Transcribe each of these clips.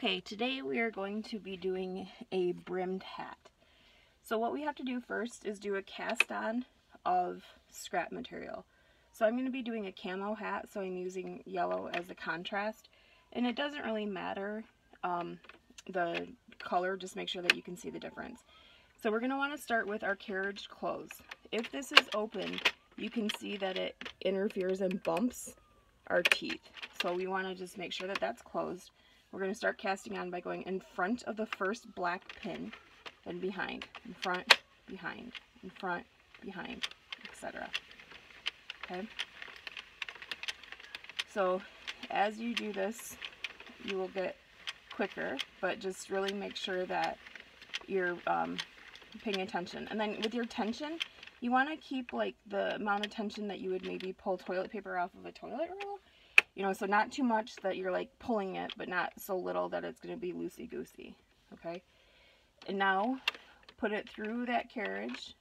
Okay, today we are going to be doing a brimmed hat. So what we have to do first is do a cast on of scrap material. So I'm going to be doing a camo hat, so I'm using yellow as a contrast. And it doesn't really matter the color, just make sure that you can see the difference. So we're going to want to start with our carriage closed. If this is open, you can see that it interferes and bumps our teeth. So we want to just make sure that that's closed. We're going to start casting on by going in front of the first black pin, then behind, in front, behind, in front, behind, etc. Okay? So as you do this, you will get quicker, but just really make sure that you're paying attention. And then with your tension, you want to keep like the amount of tension that you would maybe pull toilet paper off of a toilet roll. You know, so not too much that you're like pulling it, but not so little that it's going to be loosey-goosey, okay? And now put it through that carriage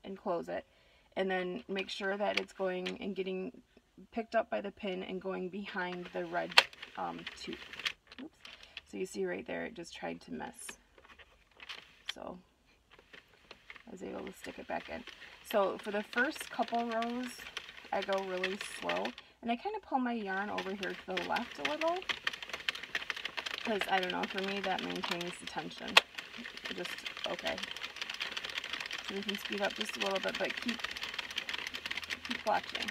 and close it. And then make sure that it's going and getting picked up by the pin and going behind the red tooth. Oops. So you see right there, it just tried to miss. So I was able to stick it back in. So for the first couple rows, I go really slow. And I kind of pull my yarn over here to the left a little, because, I don't know, for me that maintains the tension. Just, okay. So we can speed up just a little bit, but keep watching.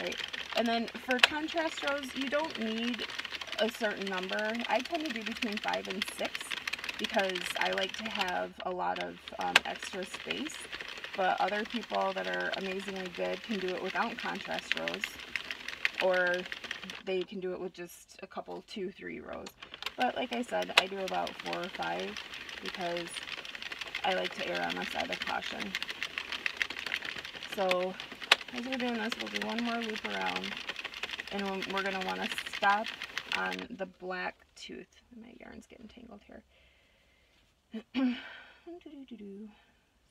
Right? And then for contrast rows, you don't need a certain number. I tend to do between 5 and 6, because I like to have a lot of extra space. But other people that are amazingly good can do it without contrast rows. Or they can do it with just a couple, 2-3 rows. But like I said, I do about 4 or 5 because I like to err on the side of caution. So as we're doing this, we'll do one more loop around, and we're going to want to stop on the black tooth. My yarn's getting tangled here.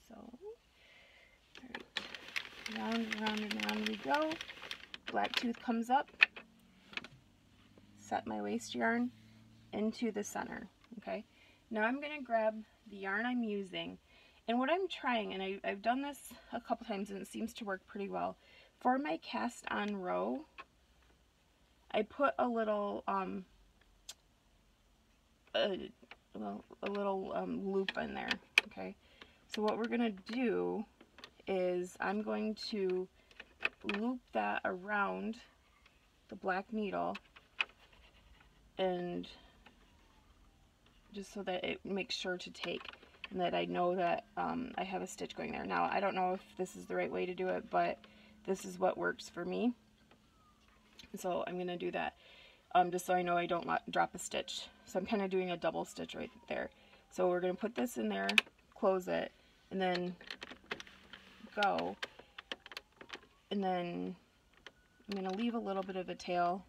So, alright, round, round, and round we go. Black tooth comes up, set my waste yarn into the center, okay? Now I'm going to grab the yarn I'm using, and what I'm trying, and I've done this a couple times and it seems to work pretty well. For my cast on row, I put a little, loop in there, okay? So what we're going to do is I'm going to loop that around the black needle, and just so that it makes sure to take, and that I know that I have a stitch going there. Now I don't know if this is the right way to do it, but this is what works for me, so I'm gonna do that just so I know I don't drop a stitch. So I'm kind of doing a double stitch right there. So we're gonna put this in there, close it, and then go. And then I'm going to leave a little bit of a tail,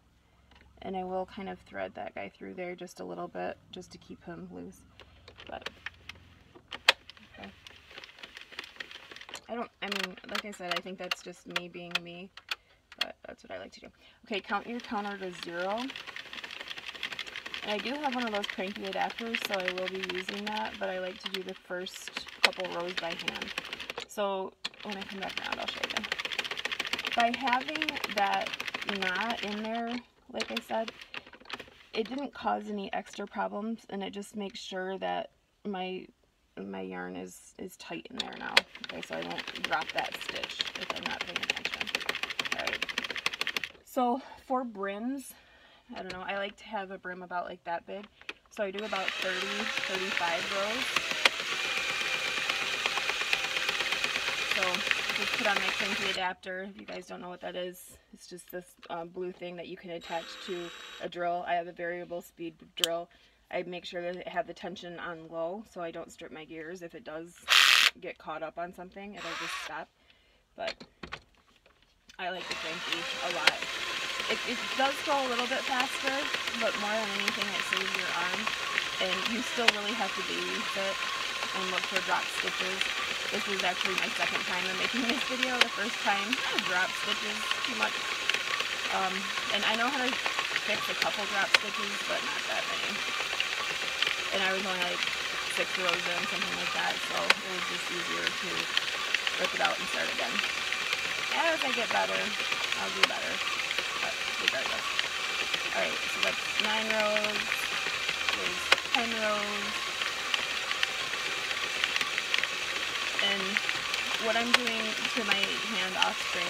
and I will kind of thread that guy through there just a little bit, just to keep him loose. But, okay. I mean, like I said, I think that's just me being me, but that's what I like to do. Okay, count your counter to 0. And I do have one of those cranky adapters, so I will be using that, but I like to do the first couple rows by hand. So when I come back around, I'll show you. By having that knot in there, like I said, it didn't cause any extra problems, and it just makes sure that my yarn is tight in there now. Okay, so I won't drop that stitch if I'm not paying attention. Alright. So for brims, I don't know, I like to have a brim about like that big. So I do about 30, 35 rows. So just put on my cranky adapter. If you guys don't know what that is, it's just this blue thing that you can attach to a drill. I have a variable speed drill. I make sure that I have the tension on low so I don't strip my gears. If it does get caught up on something, it'll just stop. But I like the cranky a lot. It does go a little bit faster, but more than anything it saves your arm. And you still really have to babysit it and look for drop stitches. This is actually my second time in making this video. The first time I dropped stitches too much. And I know how to fix a couple drop stitches, but not that many. And I was only like 6 rows in, something like that, so it was just easier to rip it out and start again. As I get better, I'll do better, but regardless. Alright, so that's 9 rows, there's 10 rows, and what I'm doing to my hand offspring,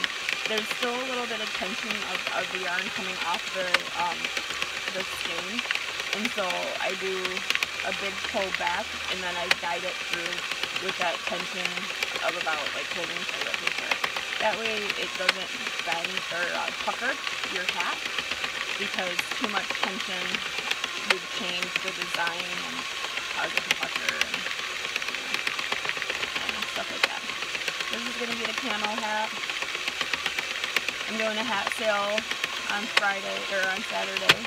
there's still a little bit of tension of the yarn coming off the skein, and so I do a big pull back, and then I guide it through with that tension of about like holding toilet paper. That way it doesn't bend or pucker your hat, because too much tension would change the design and cause it to pucker and stuff like that. This is going to be the camo hat. I'm doing a hat sale on Saturday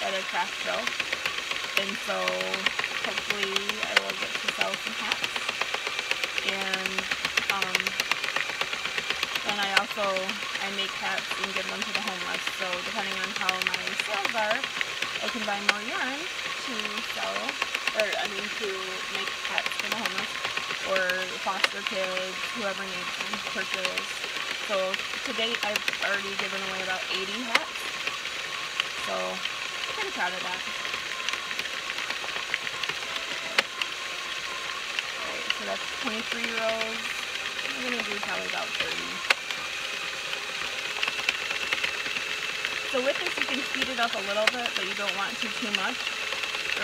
at a craft show, and so hopefully I will get to sell some hats. And then I make hats and give them to the homeless. So depending on how my sales are, I can buy more yarn to sell, to make hats for the homeless, or foster kids, whoever needs them, purchase. So to date, I've already given away about 80 hats. So I'm pretty proud of that. Alright, so that's 23 rows. I'm going to do probably about 30. So with this, you can speed it up a little bit, but you don't want to too much,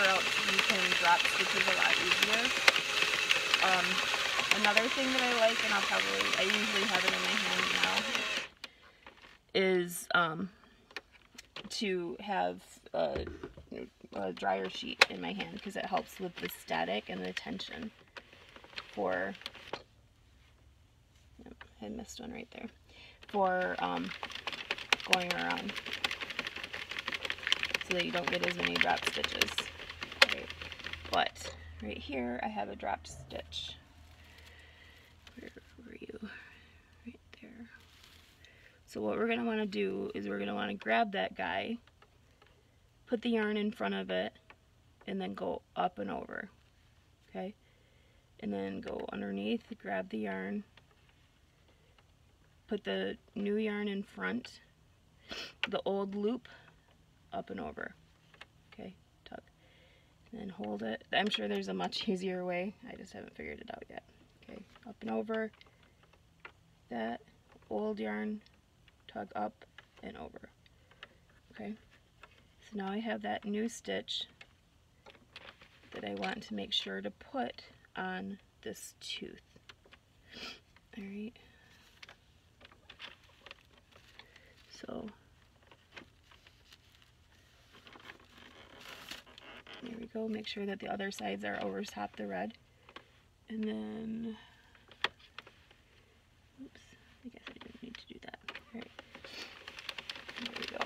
or else you can drop stitches a lot easier. Another thing that I like, and I usually have it in my hand now, is to have a dryer sheet in my hand, because it helps with the static and the tension for, I missed one right there, for going around, so that you don't get as many drop stitches. Right. But right here I have a dropped stitch. Where were you? Right there. So what we're going to want to do is we're going to want to grab that guy, put the yarn in front of it, and then go up and over. Okay? And then go underneath, grab the yarn, put the new yarn in front, the old loop up and over. Okay, tug. And then hold it. I'm sure there's a much easier way. I just haven't figured it out yet. Okay, up and over. That old yarn, tug up and over. Okay, so now I have that new stitch that I want to make sure to put on this tooth. Alright. So there we go. Make sure that the other sides are over top the red. And then, oops, I guess I didn't need to do that. Alright. There we go.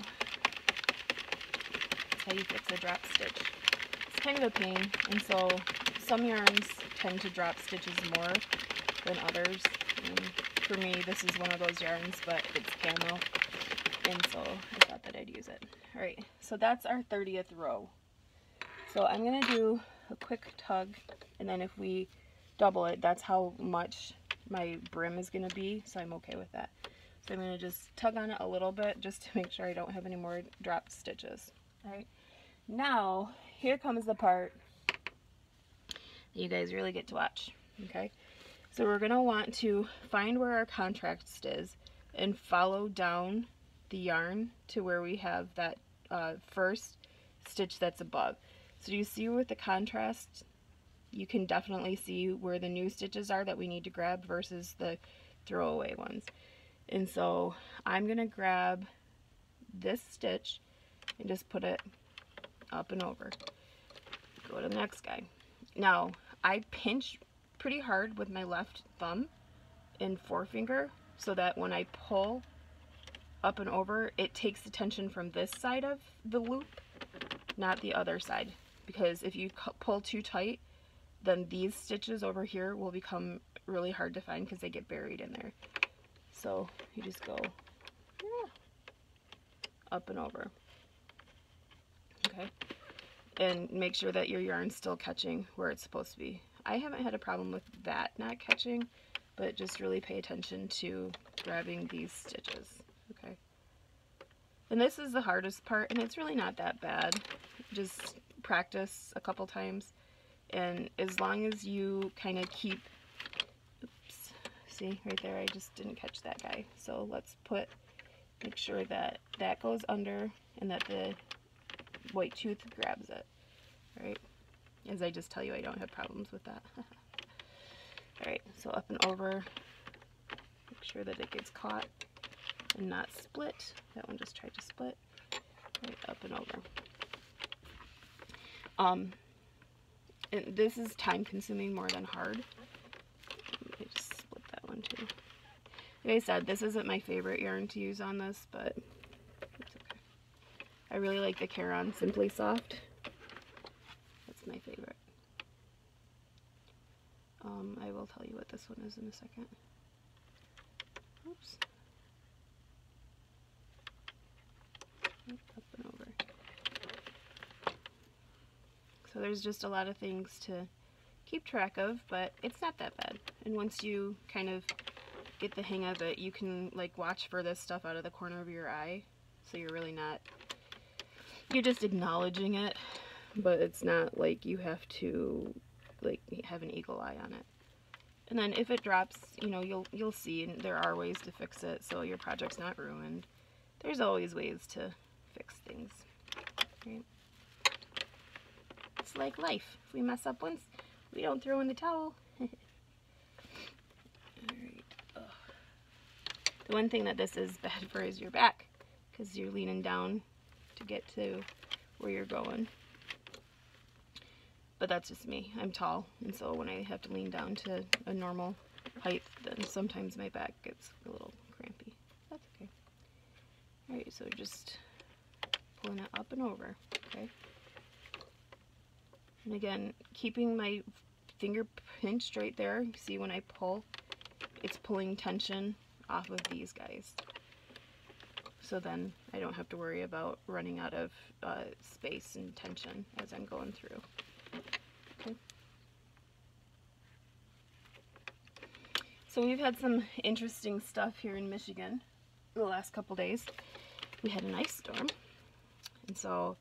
That's how you fix a drop stitch. It's kind of a pain, and so some yarns tend to drop stitches more than others. And for me, this is one of those yarns, but it's camo, and so I thought that I'd use it. Alright, so that's our 30th row. So I'm going to do a quick tug, and then if we double it, that's how much my brim is going to be, so I'm okay with that. So I'm going to just tug on it a little bit just to make sure I don't have any more dropped stitches. Alright, now here comes the part that you guys really get to watch. Okay, so we're going to want to find where our contrast is and follow down the yarn to where we have that first stitch that's above. So do you see with the contrast, you can definitely see where the new stitches are that we need to grab versus the throwaway ones. And so I'm going to grab this stitch and just put it up and over. Go to the next guy. Now, I pinch pretty hard with my left thumb and forefinger so that when I pull up and over, it takes the tension from this side of the loop, not the other side. Because if you pull too tight, then these stitches over here will become really hard to find because they get buried in there. So you just go up and over. and make sure that your yarn's still catching where it's supposed to be. I haven't had a problem with that not catching, but just really pay attention to grabbing these stitches, okay? And this is the hardest part, and it's really not that bad. Just practice a couple times, and as long as you kind of keep, oops, see right there, I just didn't catch that guy. So let's make sure that that goes under and that the white tooth grabs it, right? As I just tell you, I don't have problems with that. Alright, so up and over, make sure that it gets caught and not split. That one just tried to split. Right, up and over. And this is time consuming more than hard. Let me just split that one too. Like I said, this isn't my favorite yarn to use on this, but it's okay. I really like the Caron Simply Soft. That's my favorite. I will tell you what this one is in a second. Oops. Up and over. So there's just a lot of things to keep track of, but it's not that bad. And once you kind of get the hang of it, you can like watch for this stuff out of the corner of your eye. So you're really not, you're just acknowledging it, but it's not like you have to like have an eagle eye on it. And then if it drops, you know, you'll see, and there are ways to fix it so your project's not ruined. There's always ways to fix things, right? It's like life. If we mess up once, we don't throw in the towel. Alright. The one thing that this is bad for is your back, because you're leaning down to get to where you're going. But that's just me. I'm tall, and so when I have to lean down to a normal height, then sometimes my back gets a little crampy. That's okay. Alright, so just pulling it up and over, okay? And again, keeping my finger pinched right there. You see when I pull, it's pulling tension off of these guys. So then I don't have to worry about running out of space and tension as I'm going through. Okay. So we've had some interesting stuff here in Michigan the last couple days. We had an ice storm, and so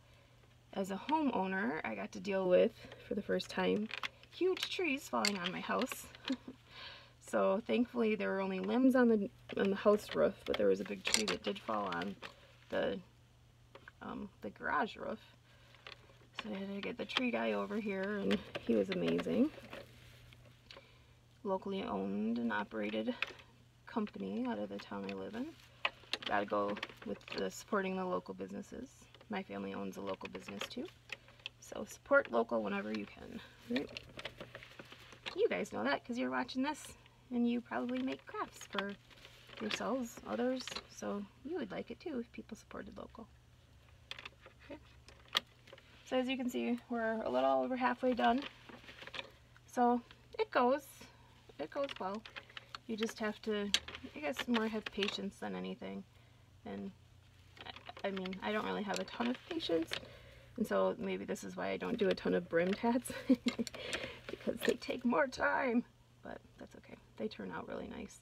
as a homeowner, I got to deal with, for the first time, huge trees falling on my house. So thankfully there were only limbs on the house roof, but there was a big tree that did fall on the garage roof. So I had to get the tree guy over here, and he was amazing. Locally owned and operated company out of the town I live in. Gotta go with supporting the local businesses. My family owns a local business too. So support local whenever you can. Right? You guys know that because you're watching this, and you probably make crafts for yourselves, others, so you would like it too if people supported local. Okay. So as you can see, we're a little over halfway done. So it goes well. You just have to, I guess, more have patience than anything. And I mean, I don't really have a ton of patience, and so maybe this is why I don't do a ton of brim tats, because they take more time, but that's okay. They turn out really nice.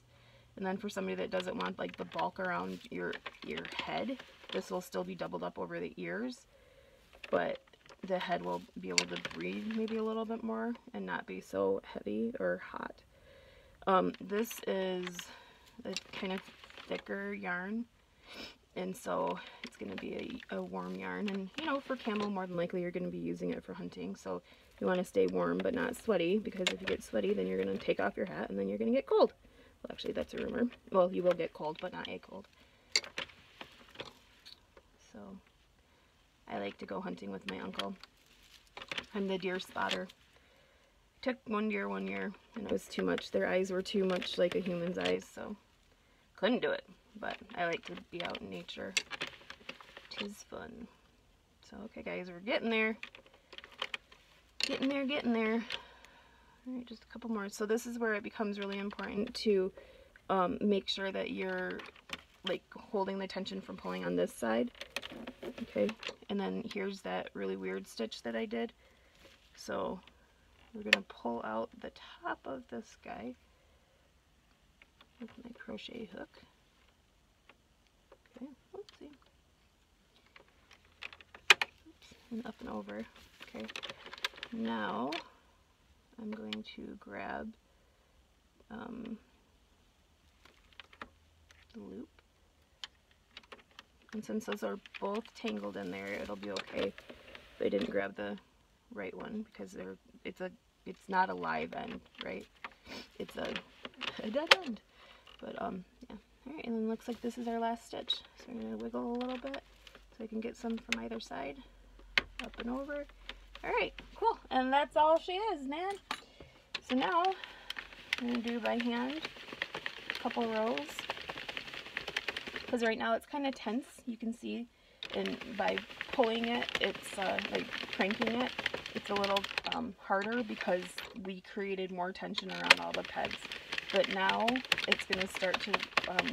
And then for somebody that doesn't want like the bulk around your head, this will still be doubled up over the ears, but the head will be able to breathe maybe a little bit more and not be so heavy or hot. This is a kind of thicker yarn, and so it's going to be a warm yarn, and you know, for camo more than likely you're going to be using it for hunting, so you want to stay warm but not sweaty, because if you get sweaty then you're going to take off your hat and then you're going to get cold. Well, actually that's a rumor. Well, you will get cold, but not a cold. So I like to go hunting with my uncle. I'm the deer spotter. Took one deer one year, and it was too much. Their eyes were too much like a human's eyes, so couldn't do it. But I like to be out in nature. 'Tis fun. So, okay guys, we're getting there. Getting there. Alright, just a couple more. So this is where it becomes really important to make sure that you're like holding the tension from pulling on this side. Okay, and then here's that really weird stitch that I did. So we're going to pull out the top of this guy with my crochet hook. Okay, oopsie. Oops, and up and over. Okay, now I'm going to grab the loop. And since those are both tangled in there, it'll be okay if I didn't grab the right one, because it's not a live end, right? It's a dead end. But yeah. Alright, and then looks like this is our last stitch. So I'm gonna wiggle a little bit so I can get some from either side. Up and over. Alright, cool. And that's all she is, man. So now I'm gonna do by hand a couple rows. Because right now it's kind of tense, you can see, and by pulling it, it's like cranking it, it's a little harder because we created more tension around all the pegs. But now it's going to start to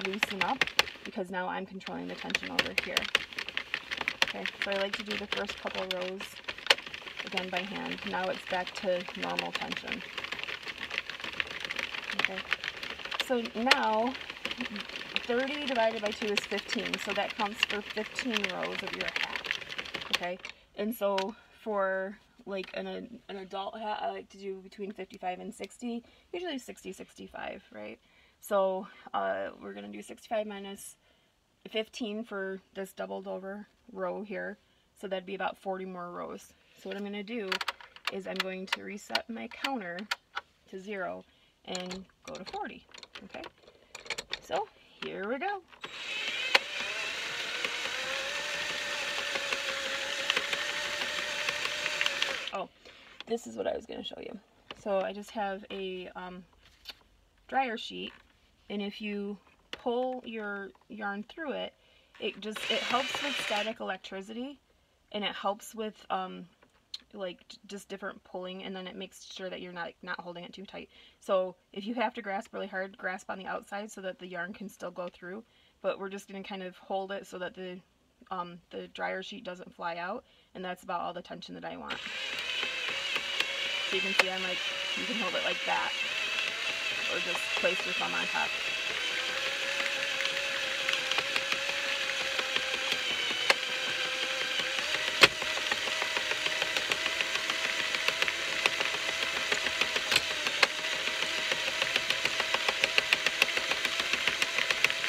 loosen up because now I'm controlling the tension over here. Okay, so I like to do the first couple rows again by hand. Now it's back to normal tension. Okay, so now 30 divided by 2 is 15, so that counts for 15 rows of your hat, okay? And so for like an adult hat, I like to do between 55 and 60, usually 60, 65, right? So we're going to do 65 minus 15 for this doubled over row here, so that'd be about 40 more rows. So what I'm going to do is I'm going to reset my counter to 0 and go to 40, okay? So here we go. Oh, this is what I was going to show you. So I just have a dryer sheet, and if you pull your yarn through it, it helps with static electricity, and it helps with like just different pulling, and then it makes sure that you're not holding it too tight. So if you have to grasp really hard, grasp on the outside so that the yarn can still go through, but we're just going to kind of hold it so that the dryer sheet doesn't fly out, and that's about all the tension that I want. So you can see you can hold it like that, or just place your thumb on top.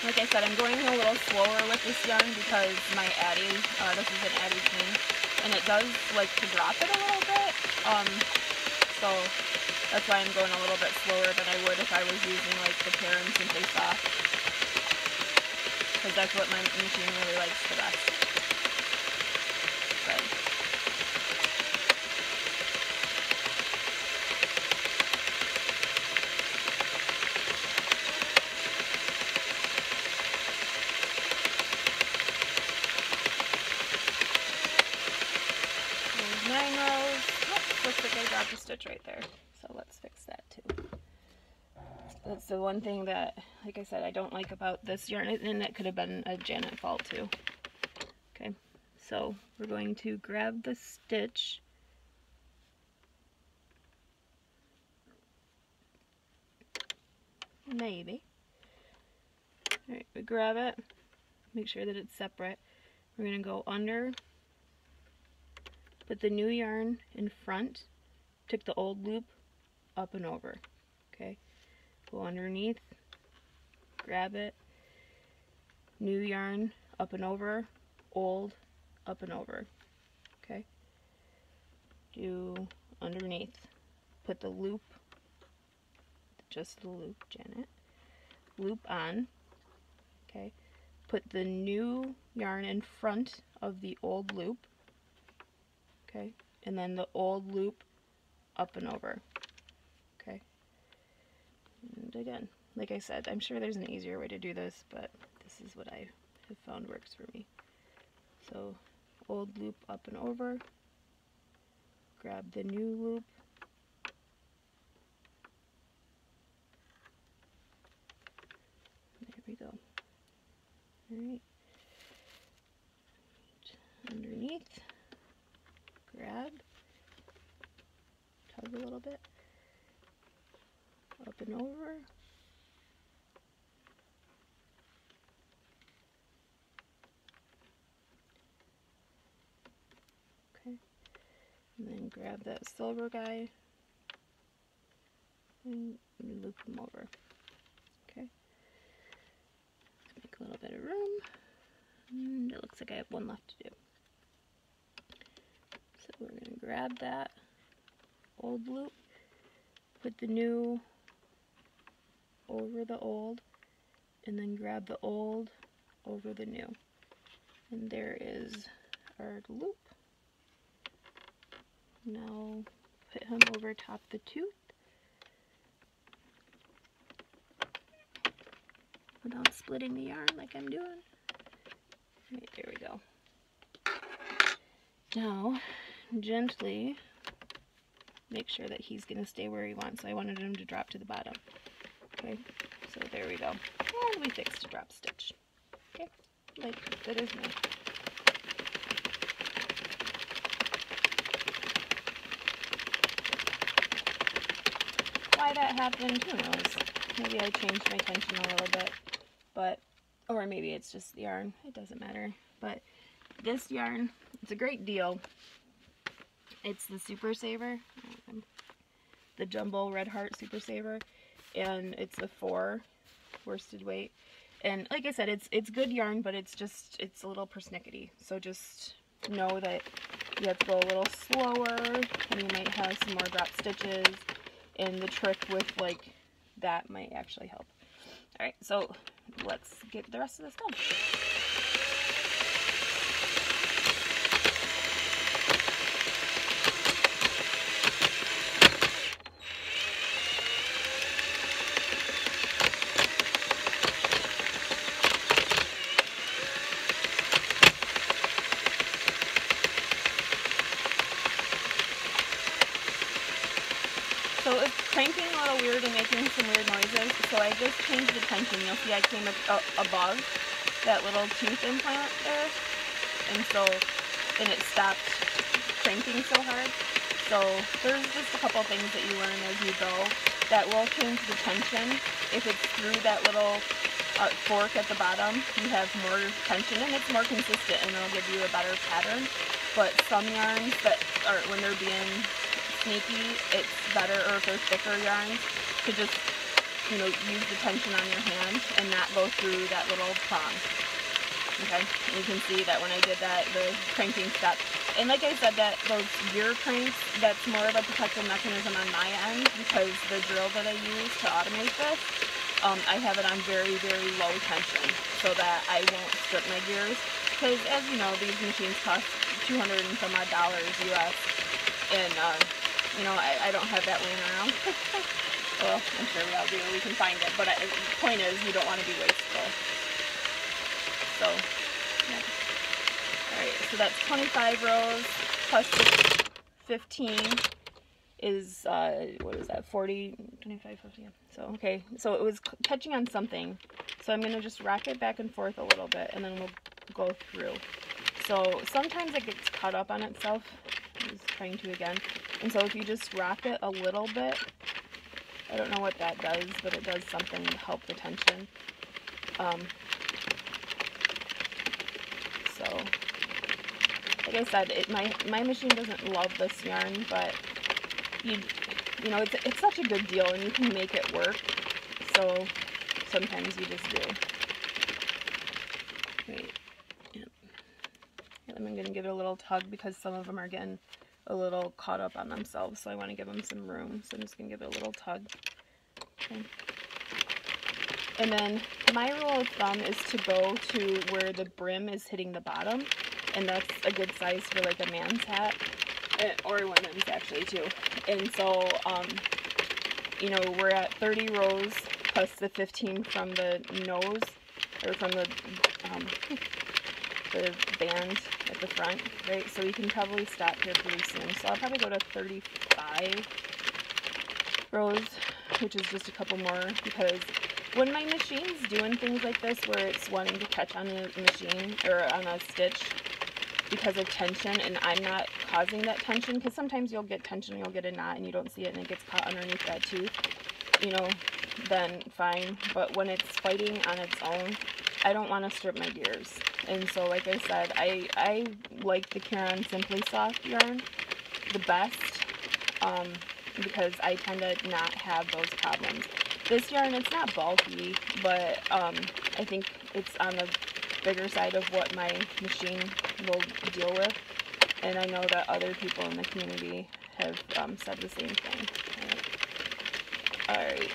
Like I said, I'm going a little slower with this yarn because my Addi, this is an Addi thing, and it does like to drop it a little bit, so that's why I'm going a little bit slower than I would if I was using like the Pair and Simply Soft, because that's what my machine really likes the best. But there's 9 rows. Oh, looks like I dropped a stitch right there. So let's fix that too. That's the one thing that, like I said, I don't like about this yarn, and it could have been a Janet fault too. Okay, so we're going to grab the stitch. Maybe. Alright, we grab it, make sure that it's separate. We're going to go under, put the new yarn in front, take the old loop up and over, okay? Go underneath, grab it, new yarn up and over, old up and over, okay? Do underneath, put the loop, just the loop, Janet, loop on, okay? Put the new yarn in front of the old loop, okay? And then the old loop up and over, okay? And again, like I said, I'm sure there's an easier way to do this, but this is what I have found works for me. So old loop up and over, grab the new loop, there we go. Alright, underneath, grab, tug a little bit, up and over, okay, and then grab that silver guy and loop him over. Okay, let's make a little bit of room, and it looks like I have one left to do. So we're going to grab that old loop, put the new over the old, and then grab the old over the new. And there is our loop. Now put him over top the tooth without splitting the yarn like I'm doing. Right, there we go. Now, gently make sure that he's going to stay where he wants. So I wanted him to drop to the bottom. Okay, so there we go. And we fixed a drop stitch. Okay, like good as new. Why that happened, who knows? Maybe I changed my tension a little bit, but, or maybe it's just the yarn. It doesn't matter. But this yarn, it's a great deal. It's the Super Saver, the Jumbo Red Heart Super Saver, and it's the 4 worsted weight. And like I said, it's good yarn, but it's a little persnickety. So just know that you have to go a little slower, and you might have some more drop stitches. And the trick with like that might actually help. All right, so let's get the rest of this done. So it's cranking a little weird and making some weird noises, so I just changed the tension. You'll see I came above that little tooth implant there, and it stopped cranking so hard. So there's just a couple things that you learn as you go that will change the tension. If it's through that little fork at the bottom, you have more tension and it's more consistent and it'll give you a better pattern. But some yarns that are, when they're being sneaky, it's better, or if they're thicker yarns, to just, you know, use the tension on your hand and not go through that little prong. Okay, and you can see that when I did that, the cranking stopped. And like I said, that those gear cranks, that's more of a protective mechanism on my end, because the drill that I use to automate this, I have it on very, very low tension so that I won't strip my gears. Because as you know, these machines cost $200 and some odd US, and you know, I don't have that laying around. Well, I'm sure we all do. We can find it. But the point is, you don't want to be wasteful. So, yeah. Alright, so that's 25 rows plus 15 is, what is that, 40, 25, 50, yeah. So, okay. So it was catching on something. So I'm going to just rock it back and forth a little bit, and then we'll go through. So sometimes it gets caught up on itself. I'm just trying to again. And so if you just rock it a little bit, I don't know what that does, but it does something to help the tension. So, like I said, my machine doesn't love this yarn, but you know, it's such a good deal, and you can make it work. So sometimes you just do. Wait, yep. I'm going to give it a little tug because some of them are getting a little caught up on themselves, so I want to give them some room. So I'm just going to give it a little tug. Okay. And then my rule of thumb is to go to where the brim is hitting the bottom, and that's a good size for like a man's hat, or women's actually too. And so, you know, we're at 30 rows plus the 15 from the nose, or from the band at the front, right? So we can probably stop here pretty soon. So I'll probably go to 35 rows, which is just a couple more, because when my machine's doing things like this where it's wanting to catch on a machine or on a stitch, because of tension, and I'm not causing that tension, because sometimes you'll get tension, you'll get a knot and you don't see it and it gets caught underneath that tooth, you know, then fine. But when it's fighting on its own, I don't want to strip my gears. And so, like I said, I like the Caron Simply Soft yarn the best, because I tend to not have those problems. This yarn, it's not bulky, but I think it's on the bigger side of what my machine will deal with, and I know that other people in the community have said the same thing. Alright,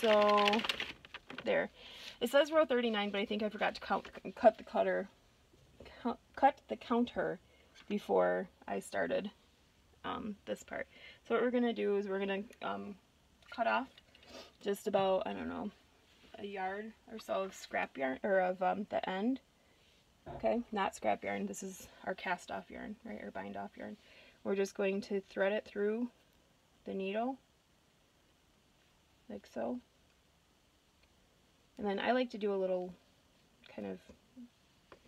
so there. It says row 39, but I think I forgot to cut the counter before I started this part. So what we're going to do is we're going to cut off just about, I don't know, a yard or so of scrap yarn, or of the end. Okay, not scrap yarn, this is our cast off yarn, right, or bind off yarn. We're just going to thread it through the needle, like so. And then I like to do a little kind of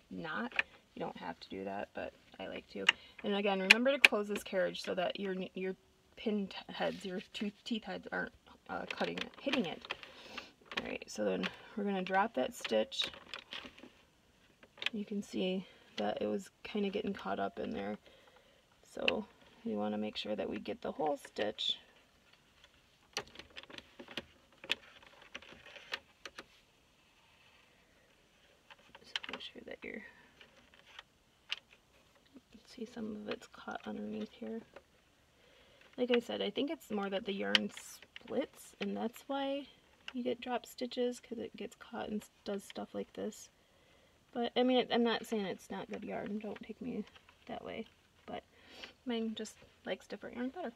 knot. You don't have to do that, but I like to. And again, remember to close this carriage so that your pin heads, your teeth heads aren't hitting it. Alright, so then we're going to drop that stitch. You can see that it was kind of getting caught up in there. So we want to make sure that we get the whole stitch. Just make sure that you're... See, some of it's caught underneath here. Like I said, I think it's more that the yarn splits, and that's why you get drop stitches, because it gets caught and does stuff like this. But I mean, I'm not saying it's not good yarn, don't take me that way, but mine just likes different yarn better,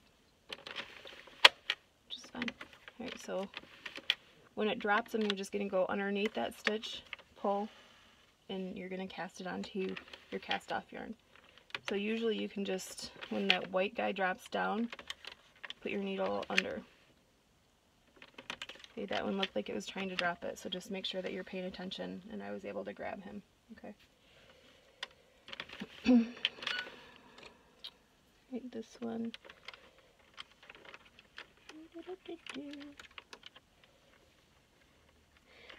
which is fine. Alright, so when it drops them, you're just going to go underneath that stitch, pull, and you're going to cast it onto your cast off yarn. So usually you can just, when that white guy drops down, put your needle under. Okay, that one looked like it was trying to drop it, so just make sure that you're paying attention, and I was able to grab him. Okay. Right, this one.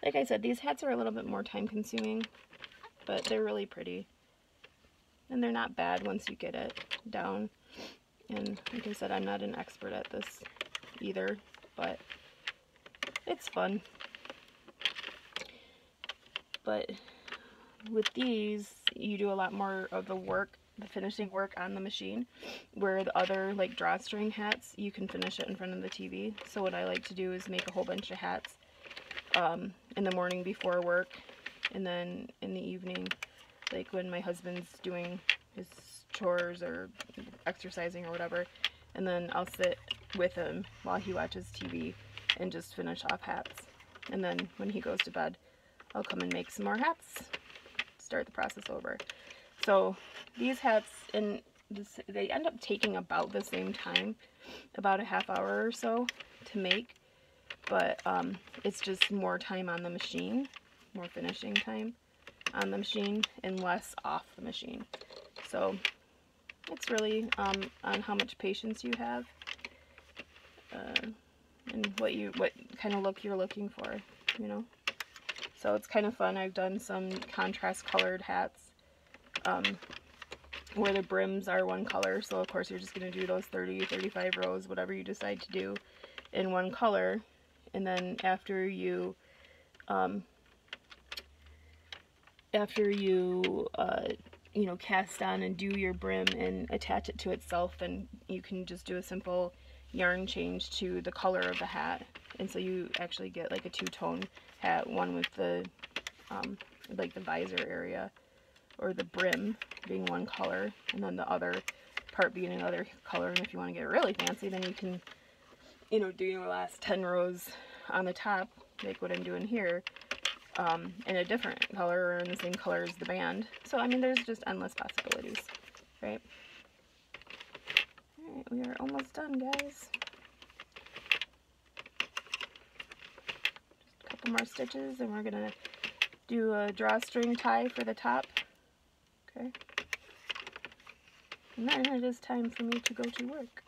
Like I said, these hats are a little bit more time consuming, but they're really pretty. And they're not bad once you get it down. And like I said, I'm not an expert at this either, but it's fun. But with these, you do a lot more of the work, the finishing work on the machine, where the other, like, drawstring hats, you can finish it in front of the TV. So what I like to do is make a whole bunch of hats in the morning before work, and then in the evening, like when my husband's doing his chores or exercising or whatever, and then I'll sit with him while he watches TV and just finish off hats. And then when he goes to bed, I'll come and make some more hats, start the process over. So these hats, they end up taking about the same time, about a half hour or so to make, but it's just more time on the machine, more finishing time on the machine, and less off the machine. So it's really on how much patience you have, and what kind of look you're looking for, you know. So it's kind of fun. I've done some contrast colored hats where the brims are one color, so of course you're just going to do those 30, 35 rows, whatever you decide to do, in one color. And then after you you know, cast on and do your brim and attach it to itself, then you can just do a simple yarn change to the color of the hat. And so you actually get like a two-tone hat, one with the like the visor area or the brim being one color, and then the other part being another color. And if you want to get really fancy, then you can, you know, do your last 10 rows on the top, like what I'm doing here, in a different color or in the same color as the band. So I mean, there's just endless possibilities, right? Alright, we are almost done, guys. Just a couple more stitches and we're gonna do a drawstring tie for the top. Okay. And then it is time for me to go to work.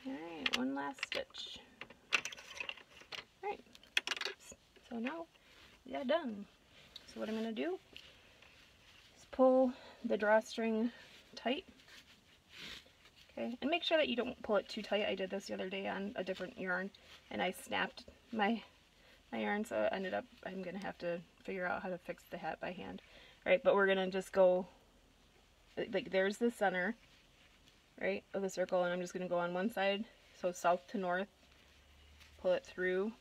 Alright, one last stitch. Alright, so now we got done. So what I'm going to do is pull the drawstring tight. Okay, and make sure that you don't pull it too tight. I did this the other day on a different yarn, and I snapped my yarn, so it ended up, I'm going to have to figure out how to fix the hat by hand. Alright, but we're going to just go, like there's the center, right, of the circle, and I'm just going to go on one side, so south to north, pull it through,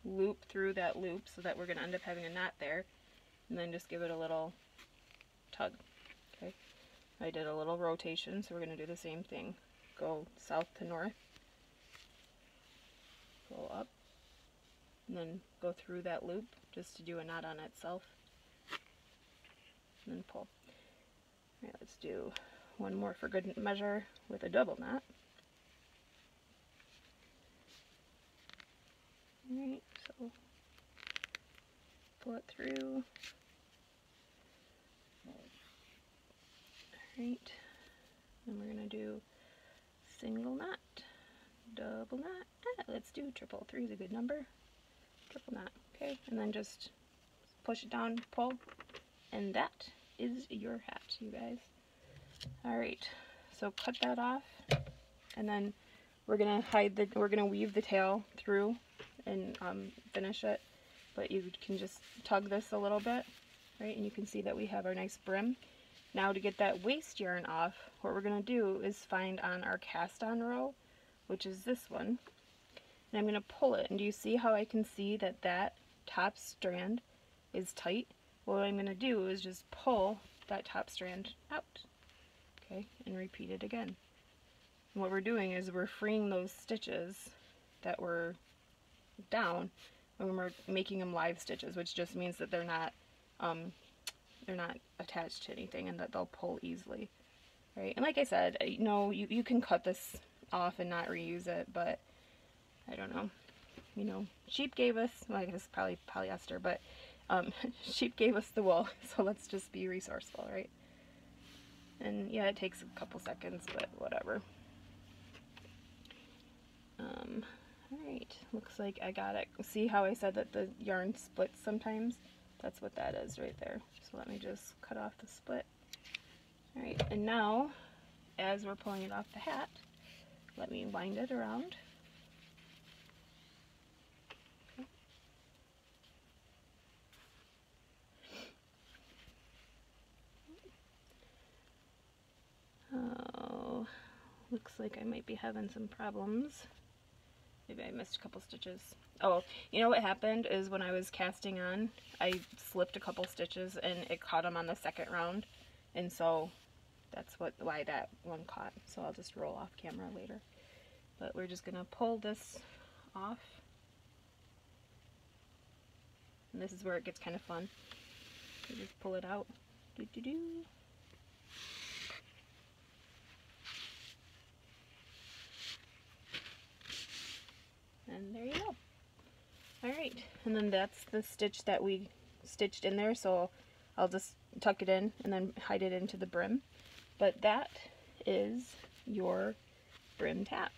loop through that loop, so that we're going to end up having a knot there, and then just give it a little tug. Okay, I did a little rotation, so we're going to do the same thing. Go south to north, go up, and then go through that loop just to do a knot on itself, and then pull. Alright, let's do one more for good measure with a double knot. Alright, so pull it through. Alright, then we're going to do single knot, double knot, let's do triple. 3 is a good number. Triple knot, okay, and then just push it down, pull, and that is your hat, you guys. Alright, so cut that off, and then we're gonna weave the tail through and finish it, but you can just tug this a little bit, right, and you can see that we have our nice brim. Now to get that waist yarn off, what we're gonna do is find on our cast on row, which is this one, and I'm going to pull it, and do you see how I can see that that top strand is tight? What I'm going to do is just pull that top strand out, okay, and repeat it again. And what we're doing is we're freeing those stitches that were down when we're making them live stitches, which just means that they're not attached to anything and that they'll pull easily, right? And like I said, you know, you can cut this off and not reuse it, but I don't know, you know, sheep gave us, well, I guess probably polyester, but sheep gave us the wool, so let's just be resourceful, right? And yeah, it takes a couple seconds, but whatever. Alright, looks like I got it. See how I said that the yarn splits sometimes? That's what that is right there. So let me just cut off the split. Alright, and now, as we're pulling it off the hat, let me wind it around. Oh, looks like I might be having some problems. Maybe I missed a couple stitches. Oh, you know what happened is when I was casting on, I slipped a couple stitches and it caught them on the second round, and so that's why that one caught. So I'll just roll off camera later. But we're just gonna pull this off, and this is where it gets kind of fun. You just pull it out. Doo-doo-doo. And there you go. Alright, and then that's the stitch that we stitched in there, so I'll just tuck it in and then hide it into the brim. But that is your brimmed hat.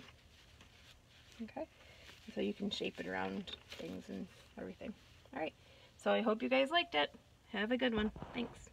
Okay, so you can shape it around things and everything. Alright, so I hope you guys liked it. Have a good one. Thanks.